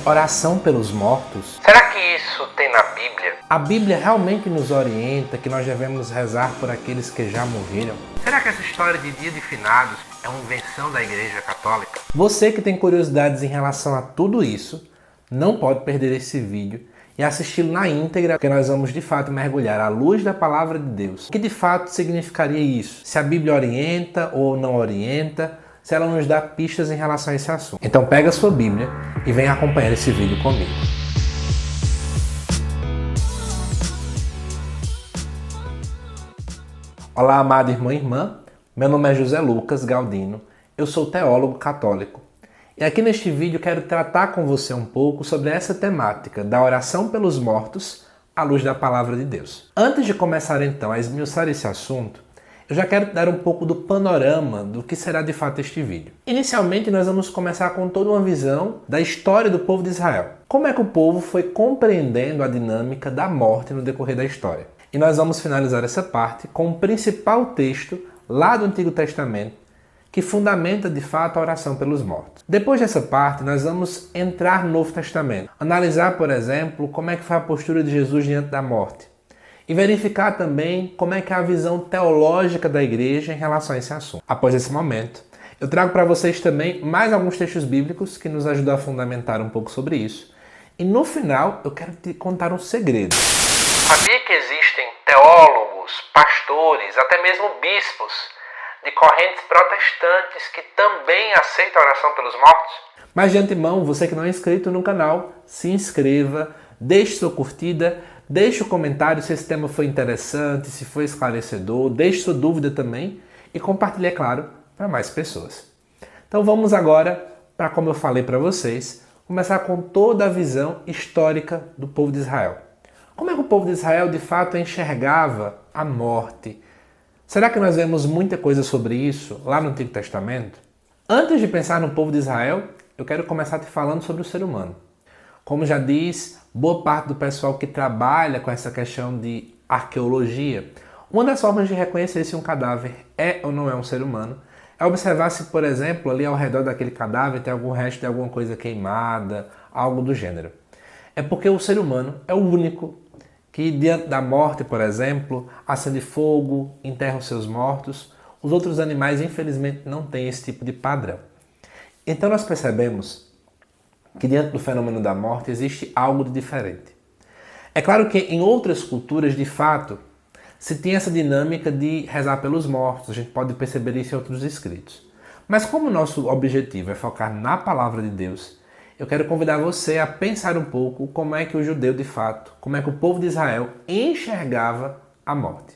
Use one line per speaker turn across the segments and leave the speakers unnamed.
Oração pelos mortos?
Será que isso tem na Bíblia?
A Bíblia realmente nos orienta que nós devemos rezar por aqueles que já morreram?
Será que essa história de dia de finados é uma invenção da Igreja Católica?
Você que tem curiosidades em relação a tudo isso, não pode perder esse vídeo e assisti-lo na íntegra, porque nós vamos de fato mergulhar à luz da palavra de Deus. O que de fato significaria isso? Se a Bíblia orienta ou não orienta, se ela nos dá pistas em relação a esse assunto. Então pega a sua Bíblia e vem acompanhar esse vídeo comigo. Olá, amado irmão e irmã. Meu nome é José Lucas Galdino. Eu sou teólogo católico. E aqui neste vídeo quero tratar com você um pouco sobre essa temática da oração pelos mortos à luz da palavra de Deus. Antes de começar então a esmiuçar esse assunto, eu já quero dar um pouco do panorama do que será de fato este vídeo. Inicialmente nós vamos começar com toda uma visão da história do povo de Israel. Como é que o povo foi compreendendo a dinâmica da morte no decorrer da história. E nós vamos finalizar essa parte com o principal texto lá do Antigo Testamento que fundamenta de fato a oração pelos mortos. Depois dessa parte, nós vamos entrar no Novo Testamento, analisar, por exemplo, como é que foi a postura de Jesus diante da morte e verificar também como é que é a visão teológica da igreja em relação a esse assunto. Após esse momento, eu trago para vocês também mais alguns textos bíblicos que nos ajudam a fundamentar um pouco sobre isso. E no final, eu quero te contar um segredo.
Sabia que existem teólogos, pastores, até mesmo bispos de correntes protestantes que também aceitam a oração pelos mortos?
Mas de antemão, você que não é inscrito no canal, se inscreva, deixe sua curtida, deixe o comentário se esse tema foi interessante, se foi esclarecedor, deixe sua dúvida também e compartilhe, é claro, para mais pessoas. Então vamos agora para, como eu falei para vocês, começar com toda a visão histórica do povo de Israel. Como é que o povo de Israel de fato enxergava a morte? Será que nós vemos muita coisa sobre isso lá no Antigo Testamento? Antes de pensar no povo de Israel, eu quero começar te falando sobre o ser humano. Como já diz boa parte do pessoal que trabalha com essa questão de arqueologia, uma das formas de reconhecer se um cadáver é ou não é um ser humano é observar se, por exemplo, ali ao redor daquele cadáver tem algum resto de alguma coisa queimada, algo do gênero. É porque o ser humano é o único que diante da morte, por exemplo, acende fogo, enterra os seus mortos. Os outros animais, infelizmente, não têm esse tipo de padrão. Então nós percebemos que diante do fenômeno da morte existe algo de diferente. É claro que em outras culturas, de fato, se tem essa dinâmica de rezar pelos mortos. A gente pode perceber isso em outros escritos. Mas como o nosso objetivo é focar na palavra de Deus, eu quero convidar você a pensar um pouco como é que o judeu de fato, como é que o povo de Israel enxergava a morte.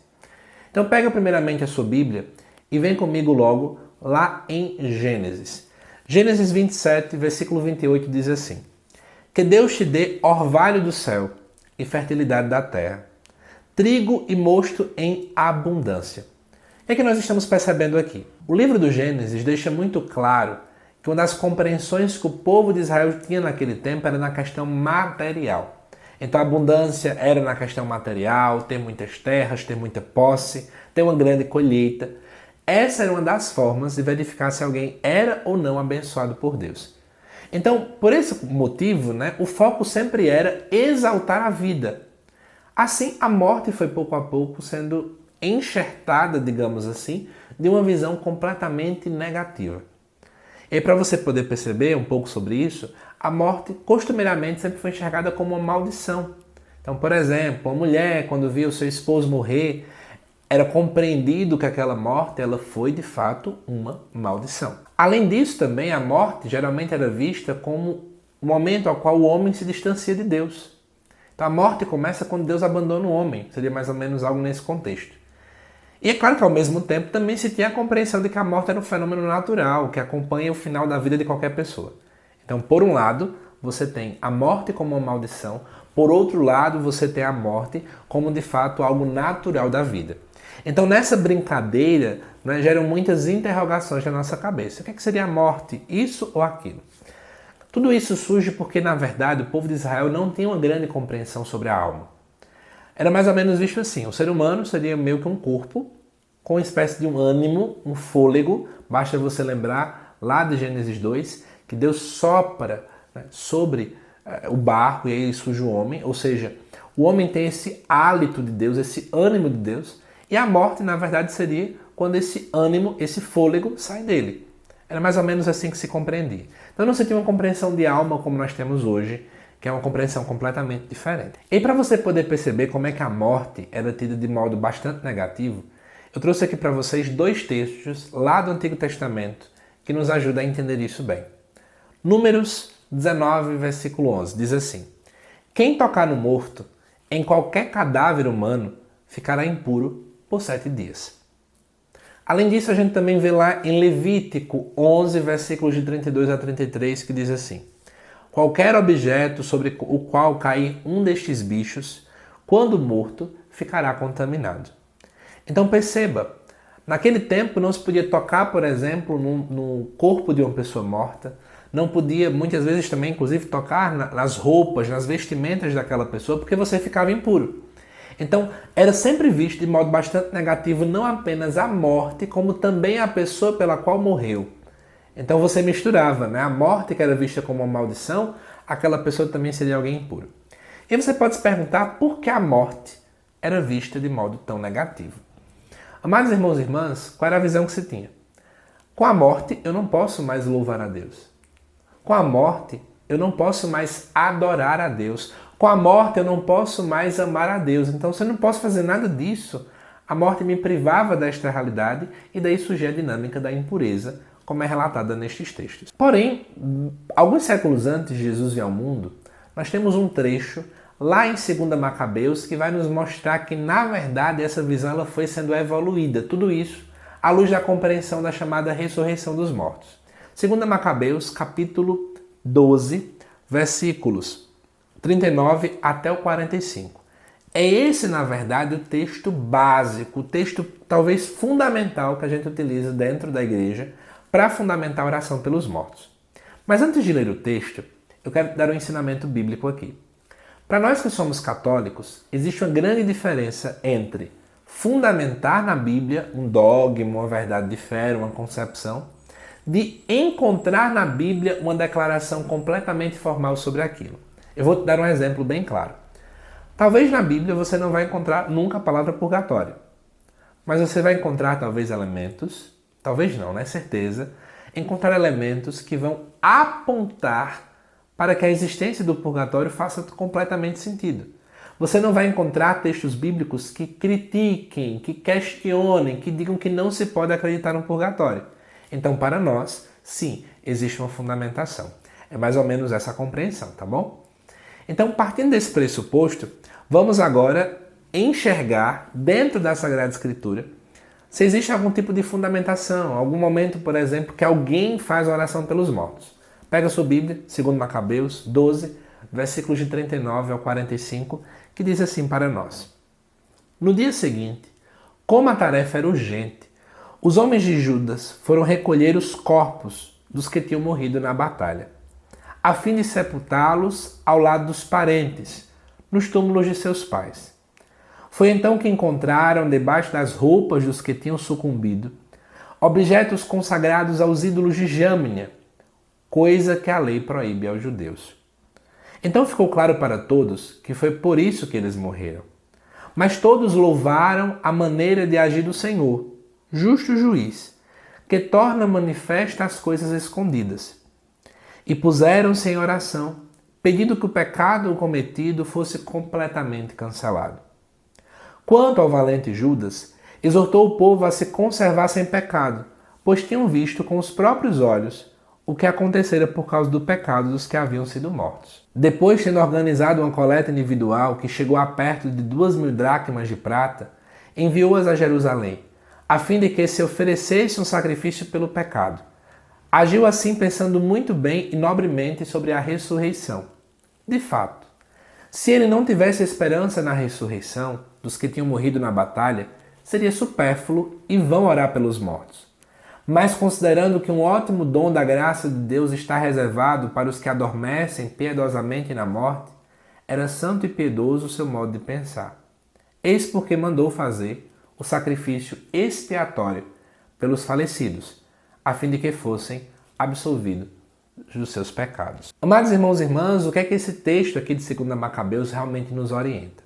Então pega primeiramente a sua Bíblia e vem comigo logo lá em Gênesis. Gênesis 27, versículo 28 diz assim: Que Deus te dê orvalho do céu e fertilidade da terra, trigo e mosto em abundância. O que é que nós estamos percebendo aqui? O livro do Gênesis deixa muito claro que uma das compreensões que o povo de Israel tinha naquele tempo era na questão material. Então a abundância era na questão material, ter muitas terras, ter muita posse, ter uma grande colheita. Essa era uma das formas de verificar se alguém era ou não abençoado por Deus. Então, por esse motivo, o foco sempre era exaltar a vida. Assim, a morte foi pouco a pouco sendo enxertada, digamos assim, de uma visão completamente negativa. E para você poder perceber um pouco sobre isso, a morte costumeiramente sempre foi enxergada como uma maldição. Então, por exemplo, uma mulher, quando via o seu esposo morrer, era compreendido que aquela morte ela foi de fato uma maldição. Além disso, também a morte geralmente era vista como o momento ao qual o homem se distancia de Deus. Então, a morte começa quando Deus abandona o homem. Seria mais ou menos algo nesse contexto. E é claro que ao mesmo tempo também se tinha a compreensão de que a morte era um fenômeno natural, que acompanha o final da vida de qualquer pessoa. Então, por um lado, você tem a morte como uma maldição, por outro lado, você tem a morte como de fato algo natural da vida. Então, nessa brincadeira, geram muitas interrogações na nossa cabeça. O que é que seria a morte? Isso ou aquilo? Tudo isso surge porque, na verdade, o povo de Israel não tinha uma grande compreensão sobre a alma. Era mais ou menos visto assim: o ser humano seria meio que um corpo com uma espécie de um ânimo, um fôlego. Basta você lembrar lá de Gênesis 2 que Deus sopra sobre o barro e aí surge o homem, ou seja, o homem tem esse hálito de Deus, esse ânimo de Deus, e a morte, na verdade, seria quando esse ânimo, esse fôlego sai dele. Era mais ou menos assim que se compreendia. Então não se tinha uma compreensão de alma como nós temos hoje, que é uma compreensão completamente diferente. E para você poder perceber como é que a morte era tida de modo bastante negativo, eu trouxe aqui para vocês 2 textos lá do Antigo Testamento que nos ajudam a entender isso bem. Números 19, versículo 11, diz assim: quem tocar no morto, em qualquer cadáver humano, ficará impuro por 7 dias. Além disso, a gente também vê lá em Levítico 11, versículos de 32 a 33, que diz assim: qualquer objeto sobre o qual cair um destes bichos, quando morto, ficará contaminado. Então perceba, naquele tempo não se podia tocar, por exemplo, no corpo de uma pessoa morta, não podia muitas vezes também, inclusive, tocar nas roupas, nas vestimentas daquela pessoa, porque você ficava impuro. Então, era sempre visto de modo bastante negativo não apenas a morte, como também a pessoa pela qual morreu. Então você misturava, né? A morte, que era vista como uma maldição, aquela pessoa também seria alguém impuro. E você pode se perguntar por que a morte era vista de modo tão negativo. Amados irmãos e irmãs, qual era a visão que se tinha? Com a morte, eu não posso mais louvar a Deus. Com a morte, eu não posso mais adorar a Deus. Com a morte, eu não posso mais amar a Deus. Então, se eu não posso fazer nada disso, a morte me privava desta realidade e daí surgia a dinâmica da impureza, como é relatada nestes textos. Porém, alguns séculos antes de Jesus vir ao mundo, nós temos um trecho lá em 2 Macabeus que vai nos mostrar que, na verdade, essa visão ela foi sendo evoluída. Tudo isso à luz da compreensão da chamada ressurreição dos mortos. 2 Macabeus, capítulo 12, versículos 39 até o 45. É esse, na verdade, o texto básico, o texto talvez fundamental que a gente utiliza dentro da igreja para fundamentar a oração pelos mortos. Mas antes de ler o texto, eu quero dar um ensinamento bíblico aqui. Para nós que somos católicos, existe uma grande diferença entre fundamentar na Bíblia um dogma, uma verdade de fé, uma concepção, de encontrar na Bíblia uma declaração completamente formal sobre aquilo. Eu vou te dar um exemplo bem claro. Talvez na Bíblia você não vai encontrar nunca a palavra purgatório, mas você vai encontrar talvez elementos, talvez não, né? Certeza, encontrar elementos que vão apontar para que a existência do purgatório faça completamente sentido. Você não vai encontrar textos bíblicos que critiquem, que questionem, que digam que não se pode acreditar no purgatório. Então, para nós, sim, existe uma fundamentação. É mais ou menos essa a compreensão, tá bom? Então, partindo desse pressuposto, vamos agora enxergar dentro da Sagrada Escritura se existe algum tipo de fundamentação, algum momento, por exemplo, que alguém faz a oração pelos mortos. Pega a sua Bíblia, 2 Macabeus 12, versículos de 39 ao 45, que diz assim para nós: no dia seguinte, como a tarefa era urgente, os homens de Judas foram recolher os corpos dos que tinham morrido na batalha, a fim de sepultá-los ao lado dos parentes, nos túmulos de seus pais. Foi então que encontraram, debaixo das roupas dos que tinham sucumbido, objetos consagrados aos ídolos de Jâmnia, coisa que a lei proíbe aos judeus. Então ficou claro para todos que foi por isso que eles morreram. Mas todos louvaram a maneira de agir do Senhor, justo juiz, que torna manifesta as coisas escondidas. E puseram-se em oração, pedindo que o pecado cometido fosse completamente cancelado. Quanto ao valente Judas, exortou o povo a se conservar sem pecado, pois tinham visto com os próprios olhos o que acontecera por causa do pecado dos que haviam sido mortos. Depois, tendo organizado uma coleta individual que chegou a perto de 2.000 dracmas de prata, enviou-as a Jerusalém, a fim de que se oferecesse um sacrifício pelo pecado. Agiu assim pensando muito bem e nobremente sobre a ressurreição. De fato, se ele não tivesse esperança na ressurreição dos que tinham morrido na batalha, seria supérfluo e vão orar pelos mortos. Mas considerando que um ótimo dom da graça de Deus está reservado para os que adormecem piedosamente na morte, era santo e piedoso o seu modo de pensar. Eis porque mandou fazer o sacrifício expiatório pelos falecidos, a fim de que fossem absolvidos dos seus pecados. Amados irmãos e irmãs, o que é que esse texto aqui de 2 Macabeus realmente nos orienta?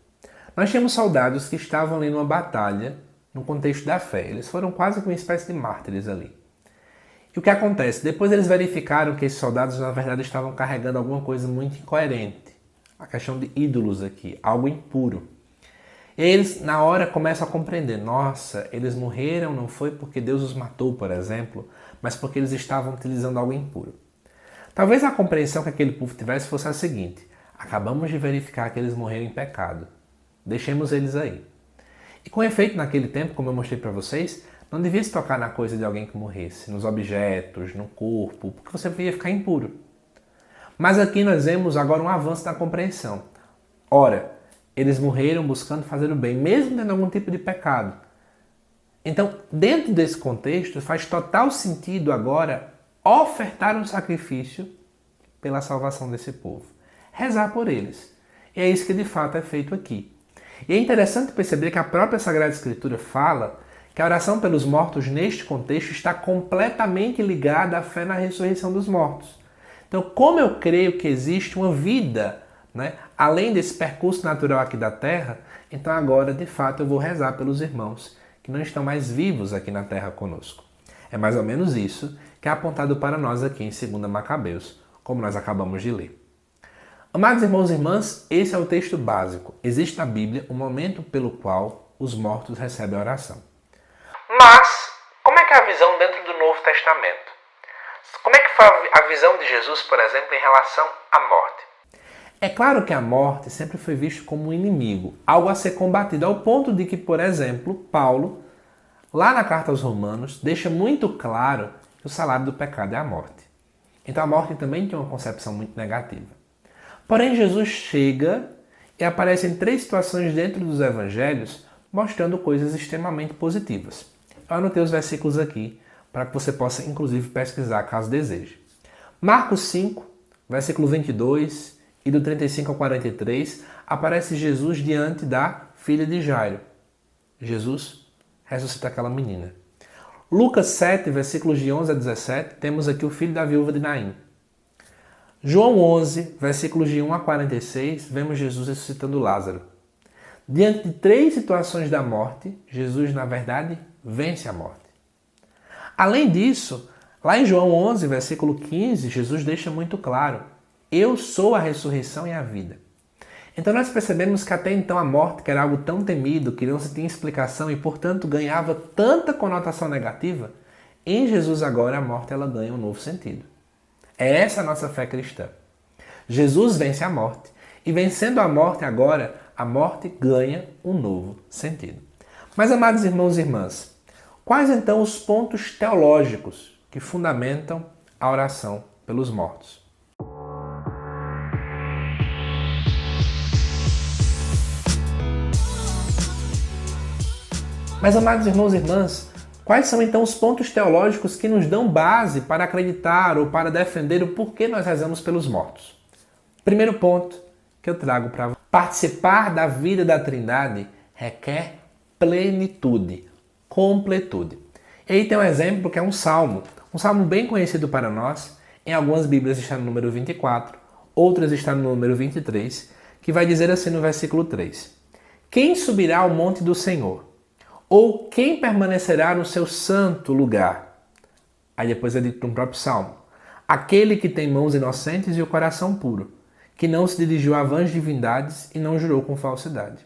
Nós tínhamos soldados que estavam ali numa batalha, no contexto da fé. Eles foram quase que uma espécie de mártires ali. E o que acontece? Depois eles verificaram que esses soldados, na verdade, estavam carregando alguma coisa muito incoerente. A questão de ídolos aqui, algo impuro. E eles, na hora, começam a compreender. Nossa, eles morreram não foi porque Deus os matou, por exemplo, mas porque eles estavam utilizando algo impuro. Talvez a compreensão que aquele povo tivesse fosse a seguinte: acabamos de verificar que eles morreram em pecado. Deixemos eles aí. E com efeito, naquele tempo, como eu mostrei para vocês, não devia se tocar na coisa de alguém que morresse, nos objetos, no corpo, porque você ia ficar impuro. Mas aqui nós vemos agora um avanço na compreensão. Ora, eles morreram buscando fazer o bem, mesmo tendo algum tipo de pecado. Então, dentro desse contexto, faz total sentido agora ofertar um sacrifício pela salvação desse povo. Rezar por eles. E é isso que de fato é feito aqui. E é interessante perceber que a própria Sagrada Escritura fala que a oração pelos mortos neste contexto está completamente ligada à fé na ressurreição dos mortos. Então, como eu creio que existe uma vida, além desse percurso natural aqui da Terra, então agora, de fato, eu vou rezar pelos irmãos que não estão mais vivos aqui na Terra conosco. É mais ou menos isso que é apontado para nós aqui em 2 Macabeus, como nós acabamos de ler. Amados irmãos e irmãs, esse é o texto básico. Existe na Bíblia um momento pelo qual os mortos recebem a oração.
Mas, como é que é a visão dentro do Novo Testamento? Como é que foi a visão de Jesus, por exemplo, em relação à morte?
É claro que a morte sempre foi vista como um inimigo, algo a ser combatido, ao ponto de que, por exemplo, Paulo, lá na carta aos Romanos, deixa muito claro que o salário do pecado é a morte. Então a morte também tem uma concepção muito negativa. Porém, Jesus chega e aparece em 3 situações dentro dos evangelhos, mostrando coisas extremamente positivas. Eu anotei os versículos aqui, para que você possa, inclusive, pesquisar, caso deseje. Marcos 5, versículo 22, e do 35 ao 43, aparece Jesus diante da filha de Jairo. Jesus ressuscita aquela menina. Lucas 7, versículos de 11 a 17, temos aqui o filho da viúva de Naim. João 11, versículos de 1 a 46, vemos Jesus ressuscitando Lázaro. Diante de 3 situações da morte, Jesus, na verdade, vence a morte. Além disso, lá em João 11, versículo 15, Jesus deixa muito claro: eu sou a ressurreição e a vida. Então nós percebemos que até então a morte, que era algo tão temido, que não se tinha explicação e, portanto, ganhava tanta conotação negativa, em Jesus agora a morte ela ganha um novo sentido. É essa a nossa fé cristã. Jesus vence a morte e, vencendo a morte agora, a morte ganha um novo sentido. Mas, amados irmãos e irmãs, quais então os pontos teológicos que fundamentam a oração pelos mortos? Mas, amados irmãos e irmãs, quais são então os pontos teológicos que nos dão base para acreditar ou para defender o porquê nós rezamos pelos mortos? Primeiro ponto que eu trago para você: participar da vida da Trindade requer plenitude, completude. E aí tem um exemplo que é um salmo bem conhecido para nós. Em algumas Bíblias está no número 24, outras está no número 23, que vai dizer assim no versículo 3: quem subirá ao monte do Senhor? Ou quem permanecerá no seu santo lugar? Aí depois é dito no próprio salmo: aquele que tem mãos inocentes e o coração puro, que não se dirigiu a vãs divindades e não jurou com falsidade.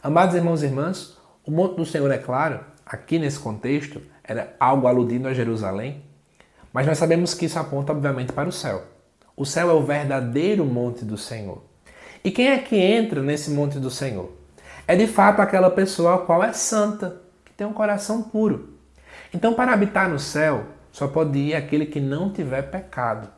Amados irmãos e irmãs, o monte do Senhor, é claro, aqui nesse contexto, era algo aludindo a Jerusalém, mas nós sabemos que isso aponta obviamente para o céu. O céu é o verdadeiro monte do Senhor. E quem é que entra nesse monte do Senhor? É de fato aquela pessoa a qual é santa, que tem um coração puro. Então, para habitar no céu, só pode ir aquele que não tiver pecado.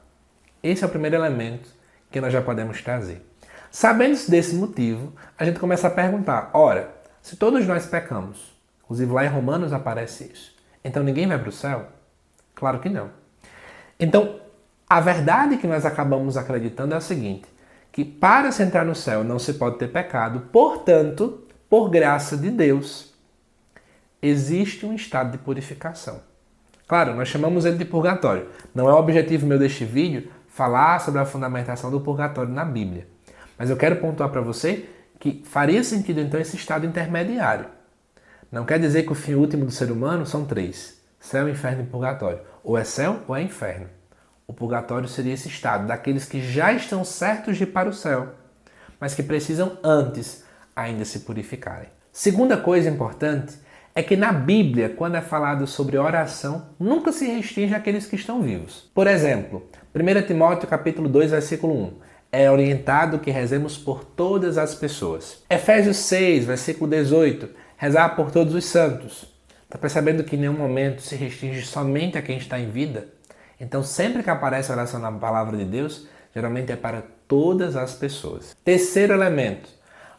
Esse é o primeiro elemento que nós já podemos trazer. Sabendo-se desse motivo, a gente começa a perguntar: ora, se todos nós pecamos, inclusive lá em Romanos aparece isso, então ninguém vai para o céu? Claro que não. Então, a verdade que nós acabamos acreditando é a seguinte: que para se entrar no céu não se pode ter pecado, portanto, por graça de Deus, existe um estado de purificação. Claro, nós chamamos ele de purgatório. Não é o objetivo meu deste vídeo falar sobre a fundamentação do purgatório na Bíblia. Mas eu quero pontuar para você que faria sentido então esse estado intermediário. Não quer dizer que o fim último do ser humano são três: céu, inferno e purgatório. Ou é céu ou é inferno. O purgatório seria esse estado daqueles que já estão certos de ir para o céu, mas que precisam antes ainda se purificarem. Segunda coisa importante é que na Bíblia, quando é falado sobre oração, nunca se restringe àqueles que estão vivos. Por exemplo, 1 Timóteo capítulo 2, versículo 1. É orientado que rezemos por todas as pessoas. Efésios 6, versículo 18. Rezar por todos os santos. Está percebendo que em nenhum momento se restringe somente a quem está em vida? Então, sempre que aparece a oração na palavra de Deus, geralmente é para todas as pessoas. Terceiro elemento.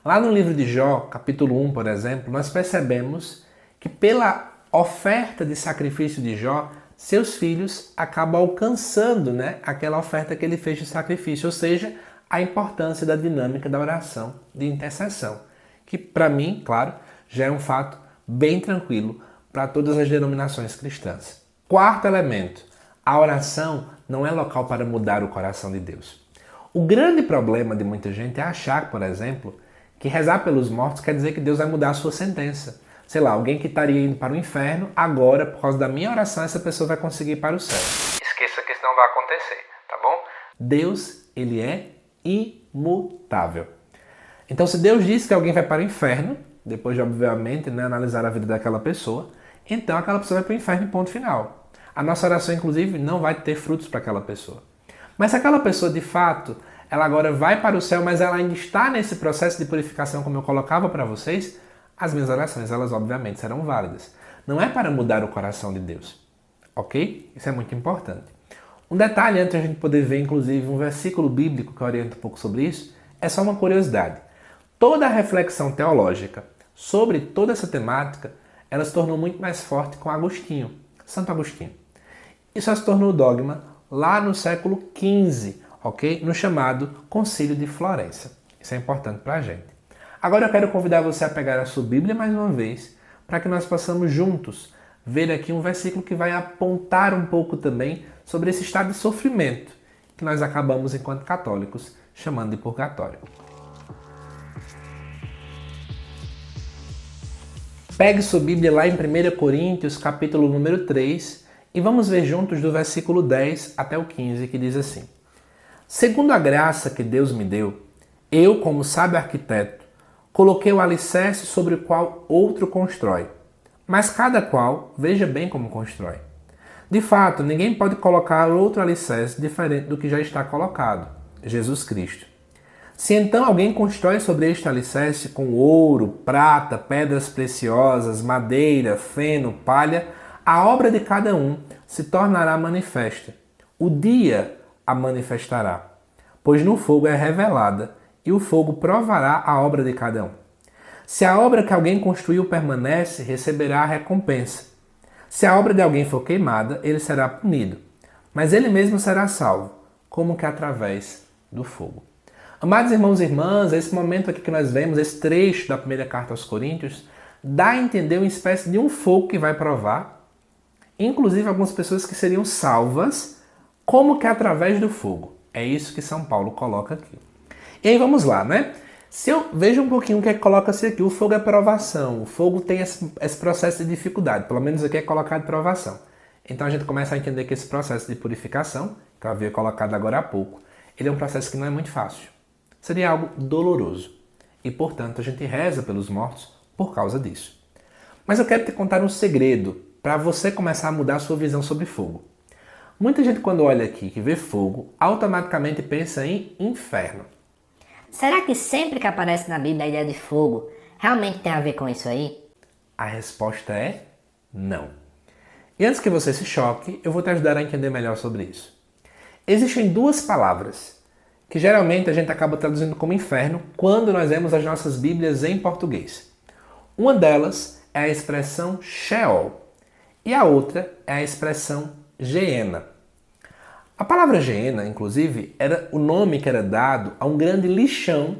Lá no livro de Jó, capítulo 1, por exemplo, nós percebemos que pela oferta de sacrifício de Jó, seus filhos acabam alcançando, aquela oferta que ele fez de sacrifício, ou seja, a importância da dinâmica da oração de intercessão, que para mim, claro, já é um fato bem tranquilo para todas as denominações cristãs. Quarto elemento, a oração não é local para mudar o coração de Deus. O grande problema de muita gente é achar, por exemplo, que rezar pelos mortos quer dizer que Deus vai mudar a sua sentença. Sei lá, alguém que estaria indo para o inferno, agora, por causa da minha oração, essa pessoa vai conseguir ir para o céu.
Esqueça que isso não vai acontecer, tá bom?
Deus, ele é imutável. Então, se Deus diz que alguém vai para o inferno, depois de, obviamente, analisar a vida daquela pessoa, então aquela pessoa vai para o inferno, ponto final. A nossa oração, inclusive, não vai ter frutos para aquela pessoa. Mas se aquela pessoa, de fato, ela agora vai para o céu, mas ela ainda está nesse processo de purificação, como eu colocava para vocês, as minhas orações, elas obviamente serão válidas. Não é para mudar o coração de Deus, ok? Isso é muito importante. Um detalhe, antes de a gente poder ver, inclusive, um versículo bíblico que orienta um pouco sobre isso, é só uma curiosidade. Toda a reflexão teológica sobre toda essa temática, ela se tornou muito mais forte com Agostinho, Santo Agostinho. Isso só se tornou dogma lá no século XV, ok? No chamado Concílio de Florença. Isso é importante para a gente. Agora eu quero convidar você a pegar a sua Bíblia mais uma vez, para que nós possamos juntos ver aqui um versículo que vai apontar um pouco também sobre esse estado de sofrimento que nós acabamos, enquanto católicos, chamando de purgatório. Pegue sua Bíblia lá em 1 Coríntios, capítulo número 3, e vamos ver juntos do versículo 10 até o 15, que diz assim: Segundo a graça que Deus me deu, eu, como sábio arquiteto, coloquei o alicerce sobre o qual outro constrói, mas cada qual veja bem como constrói. De fato, ninguém pode colocar outro alicerce diferente do que já está colocado, Jesus Cristo. Se então alguém constrói sobre este alicerce com ouro, prata, pedras preciosas, madeira, feno, palha, a obra de cada um se tornará manifesta. O dia a manifestará, pois no fogo é revelada, e o fogo provará a obra de cada um. Se a obra que alguém construiu permanece, receberá a recompensa. Se a obra de alguém for queimada, ele será punido, mas ele mesmo será salvo, como que através do fogo. Amados irmãos e irmãs, esse momento aqui que nós vemos, esse trecho da primeira carta aos Coríntios, dá a entender uma espécie de um fogo que vai provar, inclusive algumas pessoas que seriam salvas, como que através do fogo. É isso que São Paulo coloca aqui. E aí vamos lá, Se eu vejo um pouquinho o que é que coloca-se aqui, o fogo é provação, o fogo tem esse processo de dificuldade, pelo menos aqui é colocado provação. Então a gente começa a entender que esse processo de purificação, que eu havia colocado agora há pouco, ele é um processo que não é muito fácil. Seria algo doloroso. E, portanto, a gente reza pelos mortos por causa disso. Mas eu quero te contar um segredo para você começar a mudar a sua visão sobre fogo. Muita gente, quando olha aqui que vê fogo, automaticamente pensa em inferno.
Será que sempre que aparece na Bíblia a ideia de fogo, realmente tem a ver com isso aí?
A resposta é não. E antes que você se choque, eu vou te ajudar a entender melhor sobre isso. Existem duas palavras que geralmente a gente acaba traduzindo como inferno quando nós vemos as nossas Bíblias em português. Uma delas é a expressão Sheol e a outra é a expressão Geena. A palavra Geena, inclusive, era o nome que era dado a um grande lixão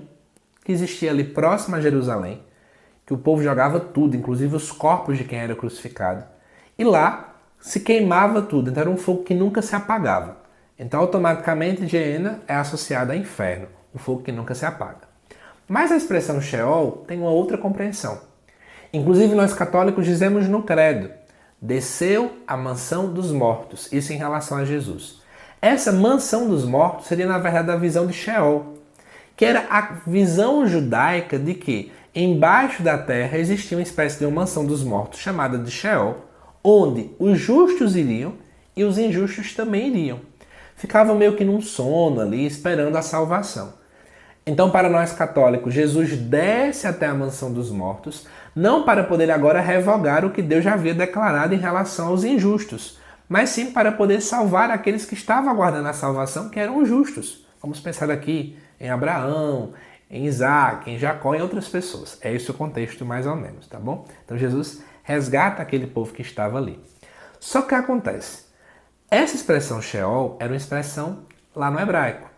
que existia ali próximo a Jerusalém, que o povo jogava tudo, inclusive os corpos de quem era crucificado. E lá se queimava tudo, então era um fogo que nunca se apagava. Então, automaticamente, Geena é associada a inferno, o fogo que nunca se apaga. Mas a expressão Sheol tem uma outra compreensão. Inclusive, nós católicos dizemos no credo, desceu à mansão dos mortos, isso em relação a Jesus. Essa mansão dos mortos seria, na verdade, a visão de Sheol, que era a visão judaica de que embaixo da terra existia uma espécie de uma mansão dos mortos chamada de Sheol, onde os justos iriam e os injustos também iriam. Ficavam meio que num sono ali, esperando a salvação. Então, para nós católicos, Jesus desce até a mansão dos mortos, não para poder agora revogar o que Deus já havia declarado em relação aos injustos, mas sim para poder salvar aqueles que estavam aguardando a salvação, que eram justos. Vamos pensar aqui em Abraão, em Isaac, em Jacó e outras pessoas. É esse o contexto mais ou menos, tá bom? Então Jesus resgata aquele povo que estava ali. Só que acontece, essa expressão Sheol era uma expressão lá no hebraico.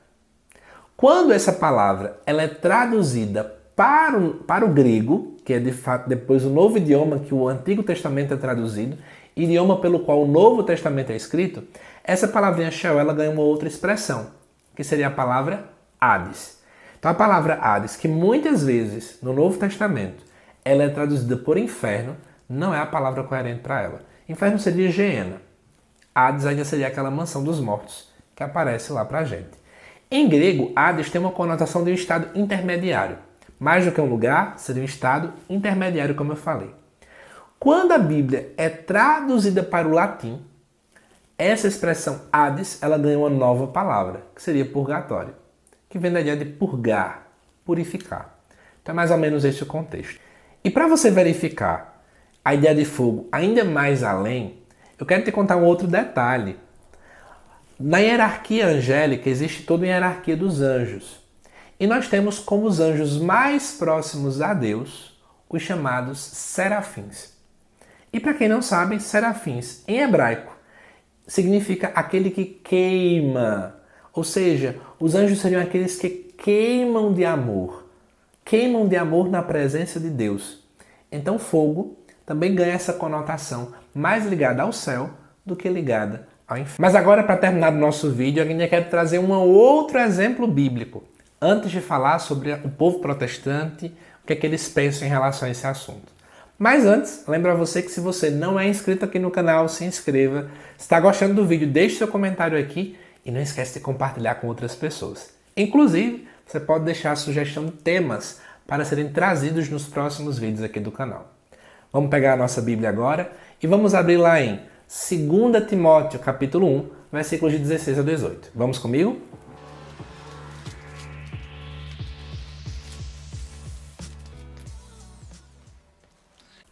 Quando essa palavra ela é traduzida para o grego, que é de fato depois o novo idioma que o Antigo Testamento é traduzido, idioma pelo qual o Novo Testamento é escrito, essa palavrinha Sheol ela ganha uma outra expressão, que seria a palavra Hades. Então a palavra Hades, que muitas vezes no Novo Testamento ela é traduzida por inferno, não é a palavra coerente para ela. Inferno seria Geena. Hades ainda seria aquela mansão dos mortos que aparece lá para a gente. Em grego, Hades tem uma conotação de um estado intermediário. Mais do que um lugar, seria um estado intermediário, como eu falei. Quando a Bíblia é traduzida para o latim, essa expressão Hades ela ganha uma nova palavra, que seria purgatório, que vem da ideia de purgar, purificar. Então é mais ou menos esse o contexto. E para você verificar a ideia de fogo ainda mais além, eu quero te contar um outro detalhe. Na hierarquia angélica existe toda a hierarquia dos anjos. E nós temos como os anjos mais próximos a Deus os chamados serafins. E para quem não sabe, serafins em hebraico significa aquele que queima. Ou seja, os anjos seriam aqueles que queimam de amor. Queimam de amor na presença de Deus. Então fogo também ganha essa conotação mais ligada ao céu do que ligada ao inferno. Mas agora, para terminar o nosso vídeo, eu ainda quero trazer um outro exemplo bíblico, antes de falar sobre o povo protestante, o que é que eles pensam em relação a esse assunto. Mas antes, lembro a você que se você não é inscrito aqui no canal, se inscreva. Se está gostando do vídeo, deixe seu comentário aqui e não esquece de compartilhar com outras pessoas. Inclusive, você pode deixar a sugestão de temas para serem trazidos nos próximos vídeos aqui do canal. Vamos pegar a nossa Bíblia agora e vamos abrir lá em 2 Timóteo, capítulo 1, versículos de 16 a 18. Vamos comigo?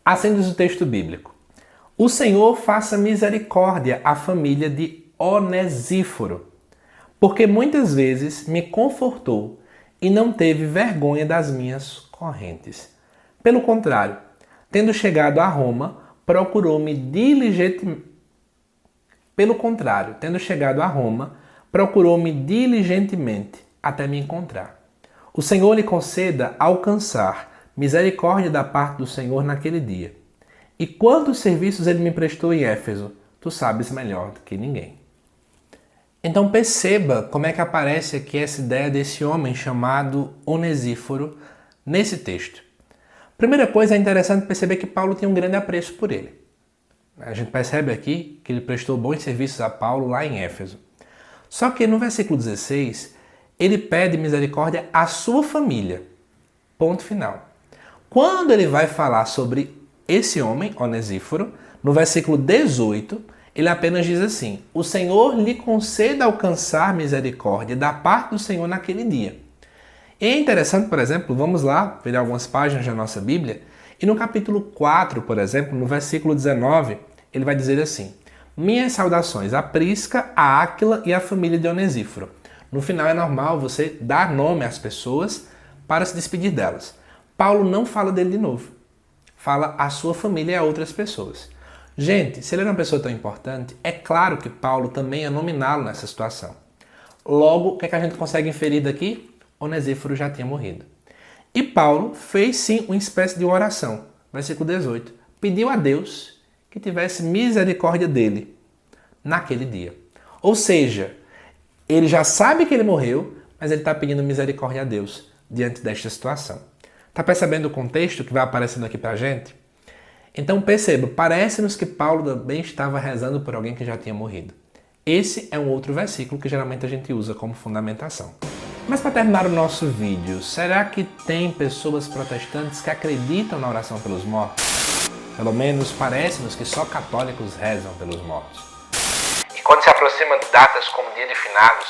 Assim diz o texto bíblico. O Senhor faça misericórdia à família de Onesíforo, porque muitas vezes me confortou e não teve vergonha das minhas correntes. Pelo contrário, tendo chegado a Roma, procurou-me diligentemente até me encontrar. O Senhor lhe conceda alcançar misericórdia da parte do Senhor naquele dia. E quantos serviços ele me prestou em Éfeso, tu sabes melhor do que ninguém. Então perceba como é que aparece aqui essa ideia desse homem chamado Onesíforo nesse texto. Primeira coisa, é interessante perceber que Paulo tinha um grande apreço por ele. A gente percebe aqui que ele prestou bons serviços a Paulo lá em Éfeso. Só que no versículo 16, ele pede misericórdia à sua família. Ponto final. Quando ele vai falar sobre esse homem, Onesíforo, no versículo 18, ele apenas diz assim: o Senhor lhe conceda alcançar misericórdia da parte do Senhor naquele dia. E é interessante, por exemplo, vamos lá ver algumas páginas da nossa Bíblia, e no capítulo 4, por exemplo, no versículo 19, ele vai dizer assim: minhas saudações a Prisca, a Áquila e a família de Onesíforo. No final é normal você dar nome às pessoas para se despedir delas. Paulo não fala dele de novo. Fala a sua família e a outras pessoas. Gente, se ele era uma pessoa tão importante, é claro que Paulo também ia nominá-lo nessa situação. Logo, o que é que a gente consegue inferir daqui? Onesíforo já tinha morrido. E Paulo fez sim uma espécie de oração. Versículo 18. Pediu a Deus que tivesse misericórdia dele naquele dia. Ou seja, Ele já sabe que ele morreu, mas ele está pedindo misericórdia a Deus diante desta situação. Está percebendo o contexto que vai aparecendo aqui para a gente? Então perceba, parece-nos que Paulo também estava rezando por alguém que já tinha morrido. Esse é um outro versículo que geralmente a gente usa como fundamentação. Mas para terminar o nosso vídeo, será que tem pessoas protestantes que acreditam na oração pelos mortos? Pelo menos parece-nos que só católicos rezam pelos mortos.
E quando se aproxima de datas como Dia de Finados,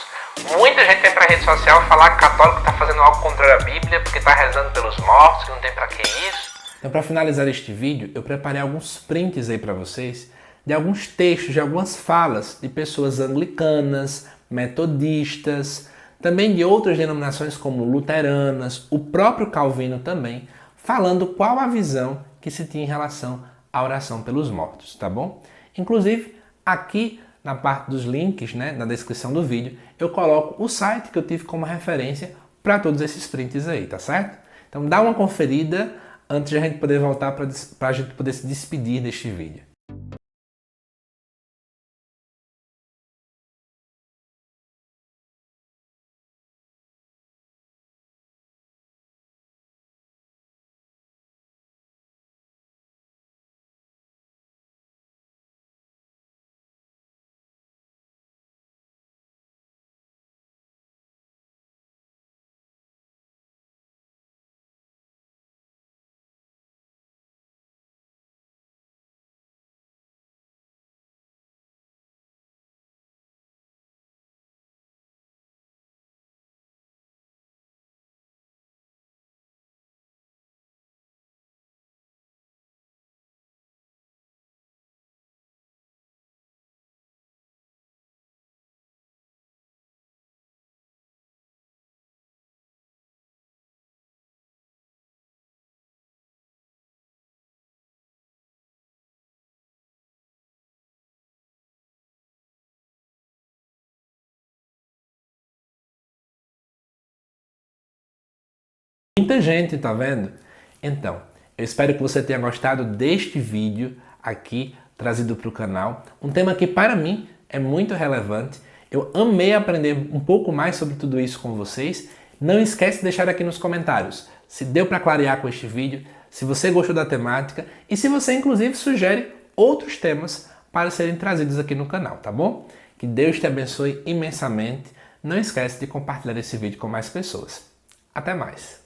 muita gente vem para a rede social falar que católico está fazendo algo contra a Bíblia porque está rezando pelos mortos, que não tem para que isso.
Então, para finalizar este vídeo, eu preparei alguns prints aí para vocês de alguns textos, de algumas falas de pessoas anglicanas, metodistas, também de outras denominações como luteranas, o próprio Calvino também, falando qual a visão que se tinha em relação à oração pelos mortos, tá bom? Inclusive, aqui na parte dos links, né, na descrição do vídeo, eu coloco o site que eu tive como referência para todos esses prints aí, tá certo? Então dá uma conferida antes de a gente poder voltar para a gente poder se despedir deste vídeo. Muita gente, tá vendo? Então, eu espero que você tenha gostado deste vídeo aqui trazido para o canal. Um tema que para mim é muito relevante. Eu amei aprender um pouco mais sobre tudo isso com vocês. Não esquece de deixar aqui nos comentários se deu para clarear com este vídeo, se você gostou da temática e se você inclusive sugere outros temas para serem trazidos aqui no canal, tá bom? Que Deus te abençoe imensamente. Não esquece de compartilhar esse vídeo com mais pessoas. Até mais!